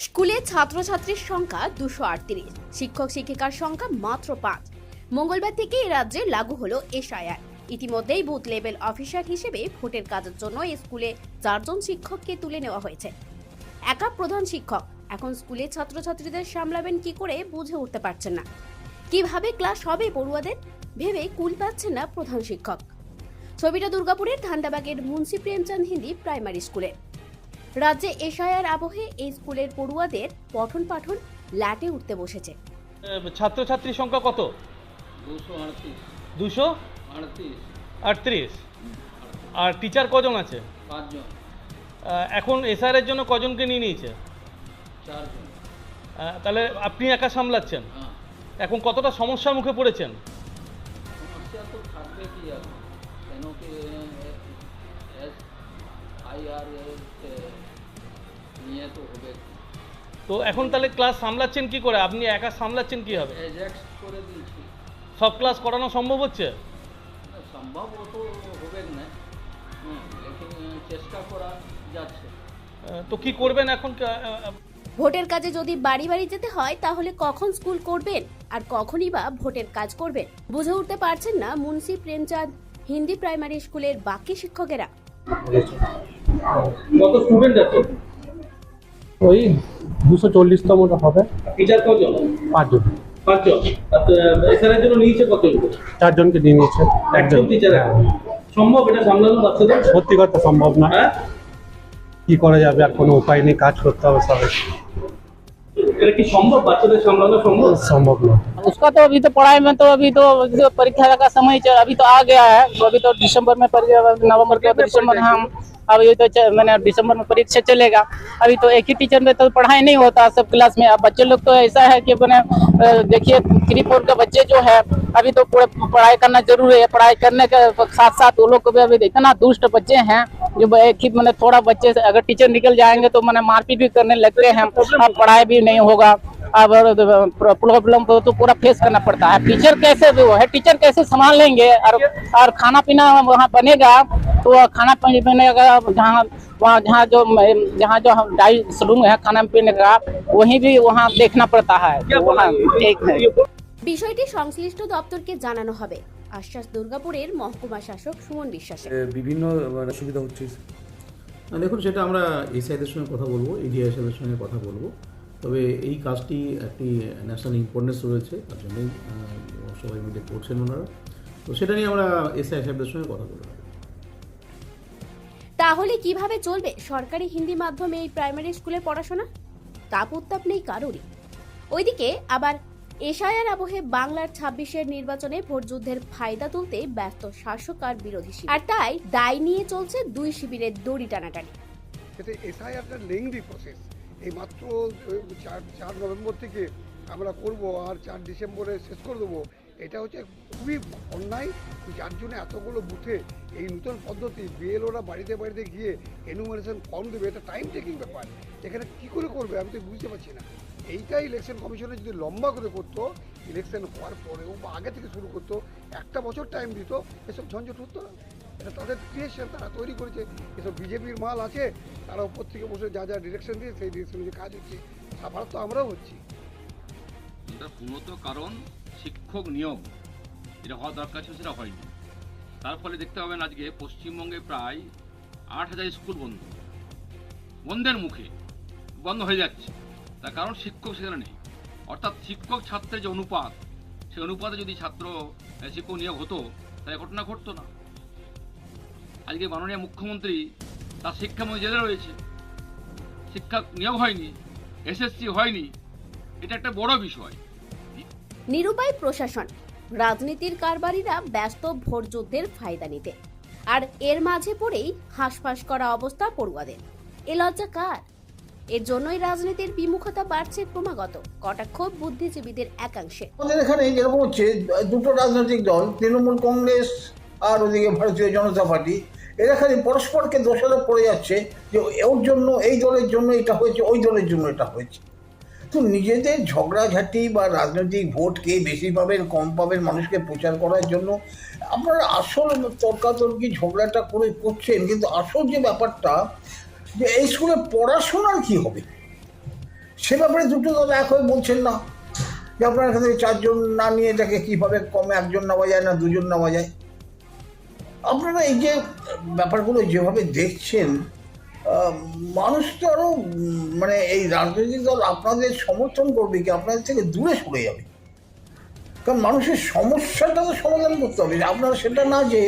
স্কুলে ছাত্রছাত্রীর সংখ্যা 238, শিক্ষক শিক্ষিকার সংখ্যা মাত্র 5। মঙ্গলবার থেকে রাজ্যে লাগু হলো এসআইআর। ইতিমধ্যেই বুথ লেভেল অফিসার হিসেবে ভোটের কাজের জন্য স্কুলে 4 জন শিক্ষককে তুলে নেওয়া হয়েছে। একা প্রধান শিক্ষক এখন স্কুলে ছাত্রছাত্রীদের সামলাবেন কি করে বুঝে উঠতে পারছেন না। কিভাবে ক্লাস হবে পড়ুয়াদের ভেবে কুল পাচ্ছেন না প্রধান শিক্ষক। ছবিটা দুর্গাপুরের ধান্দাবাগের মুন্সি প্রেমচাঁদ হিন্দি প্রাইমারি স্কুলে। রাজ্যে এসআইআর আবহে এই স্কুলের পড়ুয়াদের পঠন পাঠন লাটে উঠতে বসেছে। ছাত্রছাত্রীর সংখ্যা কত? 238। আর টিচার কজন আছে? 5 জন। এখন এসআর এর জন্য কজনকে নিয়ে নিয়েছে? 4 জন। তাহলে আপনি একা সামলাচ্ছেন। হ্যাঁ, এখন কতটা সমস্যার মুখে পড়েছেন? সমস্যা তো থাকবে কি আর, কেন কি এসআইআর নিয়ে তো হবে। তো এখন তাহলে ক্লাস সামলাচ্ছেন কি করে? আপনি একা সামলাচ্ছেন কিভাবে? এজেক্ট করে দিয়েছি। সব ক্লাস করানো সম্ভব হচ্ছে? সম্ভব তো হবে না, লেকিন চেষ্টা করা যাচ্ছে। তো কি করবেন এখন? ভোটের কাজে যদি বাড়ি বাড়ি যেতে হয় তাহলে কখন স্কুল করবেন আর কখনই বা ভোটের কাজ করবেন বুঝে উঠতে পারছেন না মুন্সি প্রেমচাঁদ হিন্দি প্রাইমারি স্কুলের বাকি শিক্ষকেরা। কত স্টুডেন্ট আছে? ওই 240তম হবে। টিচার কজন? 5 জন। 5 জন। এসআর এর জন্য নিয়েছে কতজন? 4 জনকে নিয়ে নিয়েছে। একজন টিচার। সম্ভব এটা সামলানো বাচ্চাদের? সত্যি কথা সম্ভব না। কি করা যাবে, আর কোনো উপায় নেই, কাজ করতে হবে সবাই। এটা কি সম্ভব? বাচ্চাদের সামলানো সম্ভব? সম্ভव না। उसका तो अभी तो पढ़ाई में तो अभी तो परीक्षा का समय अभी तो आ गया है, तो अभी तो दिसंबर में नवंबर के दिसंबर हम अभी तो मैंने दिसंबर में परीक्षा चलेगा। अभी तो एक ही टीचर में तो पढ़ाई नहीं होता सब क्लास में। अब बच्चे लोग तो ऐसा है कि मैंने देखिए 3-4 के बच्चे जो है अभी तो पूरा पढ़ाई करना जरूरी है। पढ़ाई करने के साथ साथ वो लोग को भी अभी इतना दुष्ट बच्चे हैं जो एक ही मैंने थोड़ा बच्चे से अगर टीचर निकल जाएंगे तो मैंने मारपीट भी करने लगते हैं। अब पढ़ाई भी नहीं होगा, अब प्रॉब्लम को तो पूरा फेस करना पड़ता है। टीचर कैसे वो है, टीचर कैसे संभाल लेंगे? और खाना पीना वहाँ बनेगा तो खाना बनेगा जहाँ जो डाइट रूम है खाना पीने का, वहीं भी वहाँ देखना पड़ता है। वहाँ एक है বিষয়টি সংশ্লিষ্ট দপ্তরকে জানানো হবে, আশ্বাস দুর্গাপুরের মহকুমা শাসক সুমন বিশ্বাসের। বিভিন্ন সুবিধা হচ্ছে। দেখুন, সেটা আমরা এসআইদের সঙ্গে কথা বলবো, এডিআইএসএলের সঙ্গে কথা বলবো। তবে এই কাজটি একটি ন্যাশনাল ইম্পর্টেন্স রয়েছে, তার জন্যই সবাই মিলে করছেন ওনারা। তো সেটা নিয়ে আমরা এসআই সাহেবদের সঙ্গে কথা বলবো। তাহলে কিভাবে চলবে সরকারি হিন্দি মাধ্যমে এই প্রাইমারি স্কুলের পড়াশোনা? তাপ উত্তাপ নেই কারোরই। ওইদিকে আবার এসআইআর আবহে বাংলার 26-এর নির্বাচনে ভোট যুদ্ধের ফায়দা তুলতে ব্যস্ত শাসক আর বিরোধী শিবির। আর তাই দায় নিয়ে চলছে দুই শিবিরের দড়ি টানাটানি। এটা এসআইআরটা লেংদি প্রসেস। এই মাত্র 4 নভেম্বর থেকে আমরা করব আর 4 ডিসেম্বরে শেষ করে দেবো। এটা হচ্ছে খুবই অন্যায়। 4 জনে এতগুলো বুথে এই নতুন পদ্ধতি, বিএলওরা বাড়িতে বাড়িতে গিয়ে এনুমারেশন ফর্ম দেবে, এটা টাইম টেকিং ব্যাপার। এখানে কী করে করবে আমি তো বুঝতে পারছি না। এইটাই ইলেকশন কমিশনে যদি লম্বা করে করতো, ইলেকশন হওয়ার পরেও বা আগে থেকে শুরু করতো, 1 বছর টাইম দিত, এসব ঝঞ্ঝট হতো না। এটা তাদের ক্রিয়েশন, তারা তৈরি করেছে। এসব বিজেপির মাল আছে, তারা উপর থেকে বসে যা যা ডিরেকশন দিয়ে সেই ডিরেকশনে যে কাজ হচ্ছে, সাফার তো আমরাও হচ্ছি। এটা মূলত কারণ শিক্ষক নিয়োগ যেটা হওয়া দরকার ছিল সেটা হয়নি। তার ফলে দেখতে পাবেন আজকে পশ্চিমবঙ্গে প্রায় 8,000 স্কুল বন্ধের মুখে বন্ধ হয়ে যাচ্ছে। তার কারণ শিক্ষক সেখানে নেই। অর্থাৎ শিক্ষক ছাত্রের যে অনুপাত, সেই অনুপাতে যদি শিক্ষক নিয়োগ হতো তাহলে ঘটনা ঘটতো না। আজকে মাননীয় মুখ্যমন্ত্রী তার শিক্ষামন্ত্রী জেলে রয়েছে, শিক্ষক নিয়োগ হয়নি, এসএসসি হয়নি। এটা একটা বড় বিষয়। নিরুপায় প্রশাসন, রাজনীতির কারবারিরা ব্যস্ত ভোট যুদ্ধের ফায়দা নিতে, আর এর মাঝে পড়েই হাঁসফাঁস করা অবস্থা পড়ুয়াদের। এ লজ্জা কার? এর জন্যই রাজনীতির বিমুখতা বাড়ছে ক্রমাগত, কটাক্ষ বুদ্ধিজীবীদের একাংশে। আমাদের এখানে যেরকম হচ্ছে, দুটো রাজনৈতিক দল, তৃণমূল কংগ্রেস আর ওদিকে ভারতীয় জনতা পার্টি, এরা খালি পরস্পরকে দোষারোপ করে যাচ্ছে যে ওর জন্য, এই দলের জন্য এটা হয়েছে, ওই দলের জন্য এটা হয়েছে। তো নিজেদের ঝগড়াঝাটি বা রাজনৈতিক ভোট কে বেশি পাবেন কম পাবেন মানুষকে প্রচার করার জন্য আপনারা আসল তর্কাতর্কি ঝগড়াটা করছেন। কিন্তু আসল যে ব্যাপারটা, যে এই স্কুলে পড়াশোনার কি হবে সে ব্যাপারে দুটো দল এক হয়ে বলছেন না যে আপনার এখান থেকে 4 জন না নিয়ে এটাকে কীভাবে কমে 1 জন নেওয়া যায় না 2 জন নেওয়া যায়। আপনারা এই যে ব্যাপারগুলো যেভাবে দেখছেন, মানুষ তো আরও মানে এই রাজনৈতিক দল আপনাদের সমর্থন করবে কি আপনাদের থেকে দূরে সরে যাবে। কারণ মানুষের সমস্যাটা তো সমাধান করতে হবে, আপনারা সেটা না যে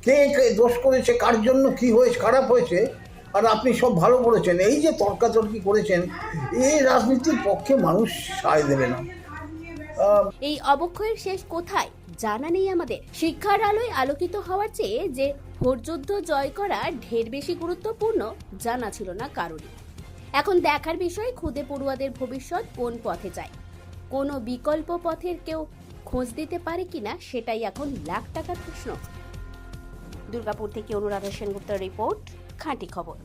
কে দোষ করেছে, কার জন্য কি হয়েছে, খারাপ হয়েছে, আর আপনি সব ভালো করেছেন, এই যে তর্কাতর্কি করেছেন, এই রাজনীতির পক্ষে মানুষ সায় দেবে না। এই অবক্ষয়ের শেষ কোথায় জানা নেই আমাদের। শিক্ষার আলোয় আলোকিত হওয়ার চেয়ে যে ভোটযুদ্ধ জয় করা ঢের বেশি গুরুত্বপূর্ণ জানা ছিল না কারোরই। এখন দেখার বিষয় খুদে পড়ুয়াদের ভবিষ্যৎ কোন পথে যায়। কোনো বিকল্প পথের কেউ খোঁজ দিতে পারে কিনা সেটাই এখন লাখ টাকার প্রশ্ন। দুর্গাপুর থেকে অনুরাধা সেনগুপ্তের রিপোর্ট, খাঁটি খবর।